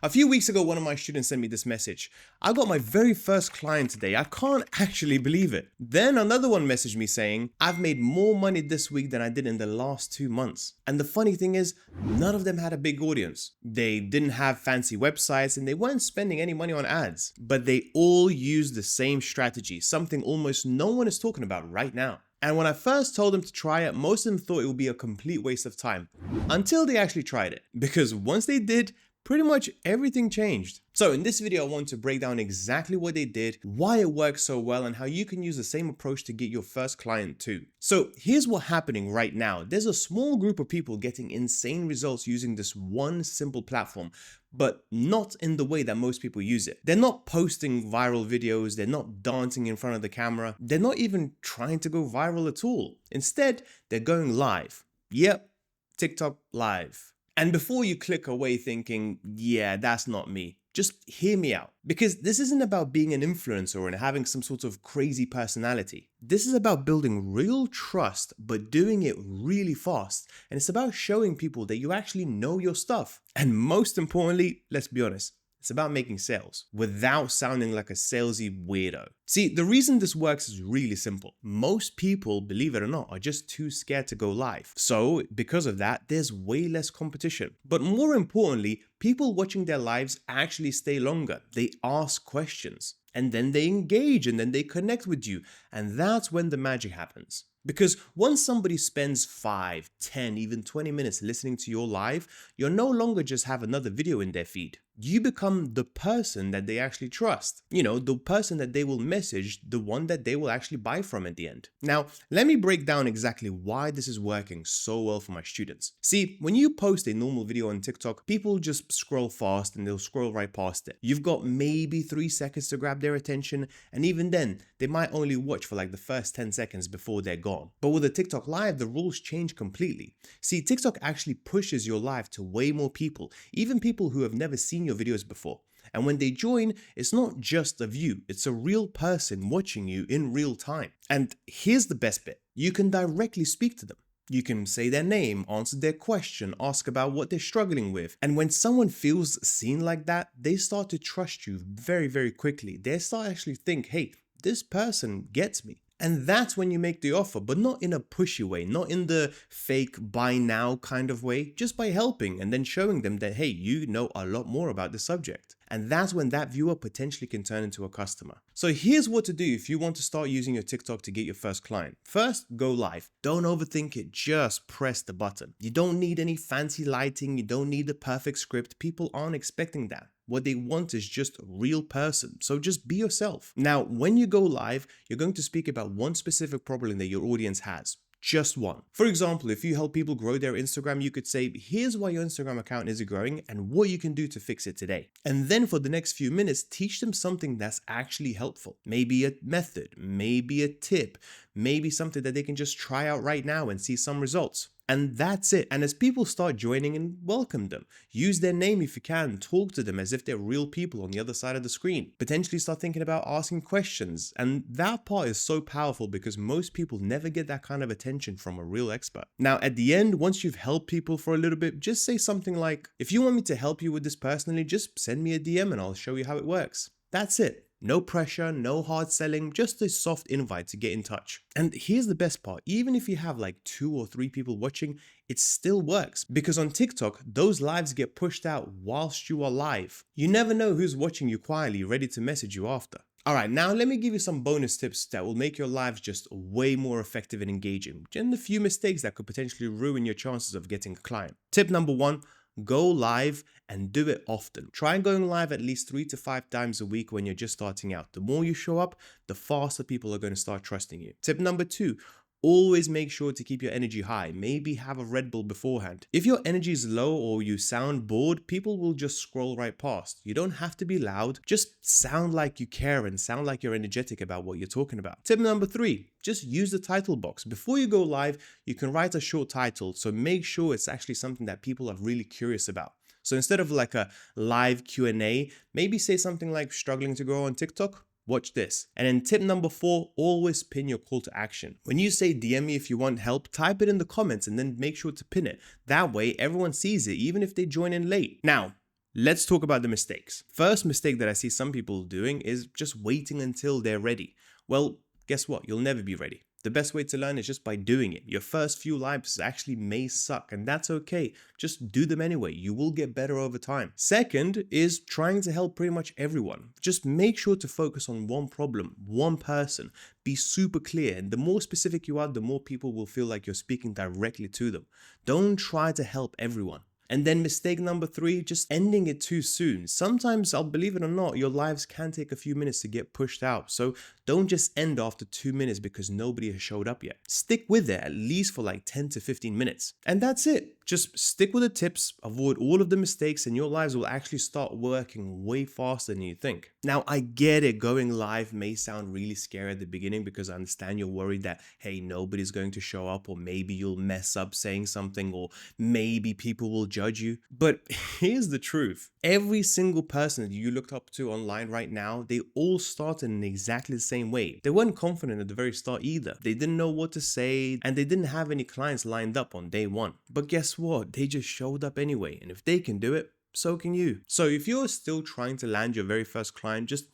A few weeks ago, one of my students sent me this message. I got my very first client today. I can't actually believe it. Then another one messaged me saying, I've made more money this week than I did in the last 2 months. And the funny thing is, none of them had a big audience. They didn't have fancy websites and they weren't spending any money on ads. But they all used the same strategy, something almost no one is talking about right now. And when I first told them to try it, most of them thought it would be a complete waste of time. Until they actually tried it. Because once they did, pretty much everything changed. So in this video, I want to break down exactly what they did, why it works so well, and how you can use the same approach to get your first client too. So here's what's happening right now. There's a small group of people getting insane results using this one simple platform, but not in the way that most people use it. They're not posting viral videos, they're not dancing in front of the camera, they're not even trying to go viral at all. Instead, they're going live. Yep, TikTok live. And before you click away thinking, yeah, that's not me, just hear me out. Because this isn't about being an influencer and having some sort of crazy personality. This is about building real trust, but doing it really fast. And it's about showing people that you actually know your stuff. And most importantly, let's be honest, it's about making sales without sounding like a salesy weirdo. See, the reason this works is really simple. Most people, believe it or not, are just too scared to go live. So because of that, there's way less competition. But more importantly, people watching their lives actually stay longer. They ask questions and then they engage and then they connect with you. And that's when the magic happens. Because once somebody spends 5, 10, even 20 minutes listening to your live, you're no longer just have another video in their feed. You become the person that they actually trust. You know, the person that they will message, the one that they will actually buy from at the end. Now, let me break down exactly why this is working so well for my students. See, when you post a normal video on TikTok, people just scroll fast and they'll scroll right past it. You've got maybe 3 seconds to grab their attention, and even then, they might only watch for like the first 10 seconds before they're gone. But with a TikTok live, the rules change completely. See, TikTok actually pushes your live to way more people, even people who have never seen your videos before. And when they join, it's not just a view, it's a real person watching you in real time. And here's the best bit. You can directly speak to them. You can say their name, answer their question, ask about what they're struggling with. And when someone feels seen like that, they start to trust you very, very quickly. They start actually think, hey, this person gets me. And that's when you make the offer, but not in a pushy way, not in the fake buy now kind of way, just by helping and then showing them that, hey, you know a lot more about the subject. And that's when that viewer potentially can turn into a customer. So here's what to do if you want to start using your TikTok to get your first client. First, go live. Don't overthink it, just press the button. You don't need any fancy lighting, you don't need the perfect script. People aren't expecting that. What they want is just a real person. So just be yourself. Now, when you go live, you're going to speak about one specific problem that your audience has. Just one. For example, if you help people grow their Instagram, you could say, here's why your Instagram account isn't growing and what you can do to fix it today. And then for the next few minutes, teach them something that's actually helpful. Maybe a method, maybe a tip, maybe something that they can just try out right now and see some results. And that's it. And as people start joining, and welcome them. Use their name if you can. Talk to them as if they're real people on the other side of the screen. Potentially start thinking about asking questions. And that part is so powerful because most people never get that kind of attention from a real expert. Now, at the end, once you've helped people for a little bit, just say something like, if you want me to help you with this personally, just send me a DM and I'll show you how it works. That's it. No pressure, no hard selling, just a soft invite to get in touch. And here's the best part, even if you have like 2 or 3 people watching, it still works. Because on TikTok, those lives get pushed out whilst you are live. You never know who's watching you quietly, ready to message you after. Alright, now let me give you some bonus tips that will make your lives just way more effective and engaging, and a few mistakes that could potentially ruin your chances of getting a client. Tip number 1, go live and do it often. Try going live at least 3 to 5 times a week when you're just starting out. The more you show up, the faster people are going to start trusting you. Tip number 2, always make sure to keep your energy high. Maybe have a Red Bull beforehand. If your energy is low or you sound bored, people will just scroll right past. You don't have to be loud. Just sound like you care and sound like you're energetic about what you're talking about. Tip number 3, just use the title box. Before you go live, you can write a short title. So make sure it's actually something that people are really curious about. So instead of like a live Q&A, maybe say something like struggling to grow on TikTok. Watch this. And then tip number 4, always pin your call to action. When you say DM me if you want help, type it in the comments and then make sure to pin it. That way everyone sees it, even if they join in late. Now, let's talk about the mistakes. First mistake that I see some people doing is just waiting until they're ready. Well, guess what? You'll never be ready. The best way to learn is just by doing it. Your first few lives actually may suck, and that's okay. Just do them anyway. You will get better over time. Second is trying to help pretty much everyone. Just make sure to focus on one problem, one person. Be super clear, and the more specific you are, the more people will feel like you're speaking directly to them. Don't try to help everyone. And then mistake number 3, just ending it too soon. Sometimes, I'll believe it or not, your lives can take a few minutes to get pushed out. So don't just end after 2 minutes because nobody has showed up yet. Stick with it at least for like 10 to 15 minutes. And that's it. Just stick with the tips, avoid all of the mistakes, and your lives will actually start working way faster than you think. Now, I get it. Going live may sound really scary at the beginning because I understand you're worried that, hey, nobody's going to show up, or maybe you'll mess up saying something, or maybe people will judge you. But here's the truth. Every single person that you looked up to online right now, they all started in exactly the same way. They weren't confident at the very start either. They didn't know what to say, and they didn't have any clients lined up on day one. But guess what? They just showed up anyway. And if they can do it, so can you. So if you're still trying to land your very first client, just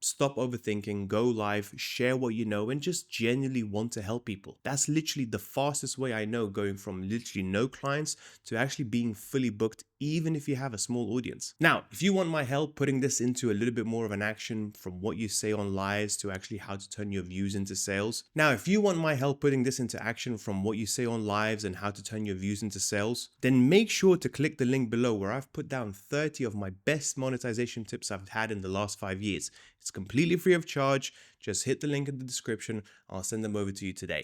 stop overthinking, go live, share what you know, and just genuinely want to help people. That's literally the fastest way I know, going from literally no clients to actually being fully booked, even if you have a small audience. Now, if you want my help putting this into a little bit more of an action, from what you say on lives to actually how to turn your views into sales. Now, if you want my help putting this into action, from what you say on lives and how to turn your views into sales, then make sure to click the link below where I've put down 30 of my best monetization tips I've had in the last 5 years. It's completely free of charge. Just hit the link in the description. I'll send them over to you today.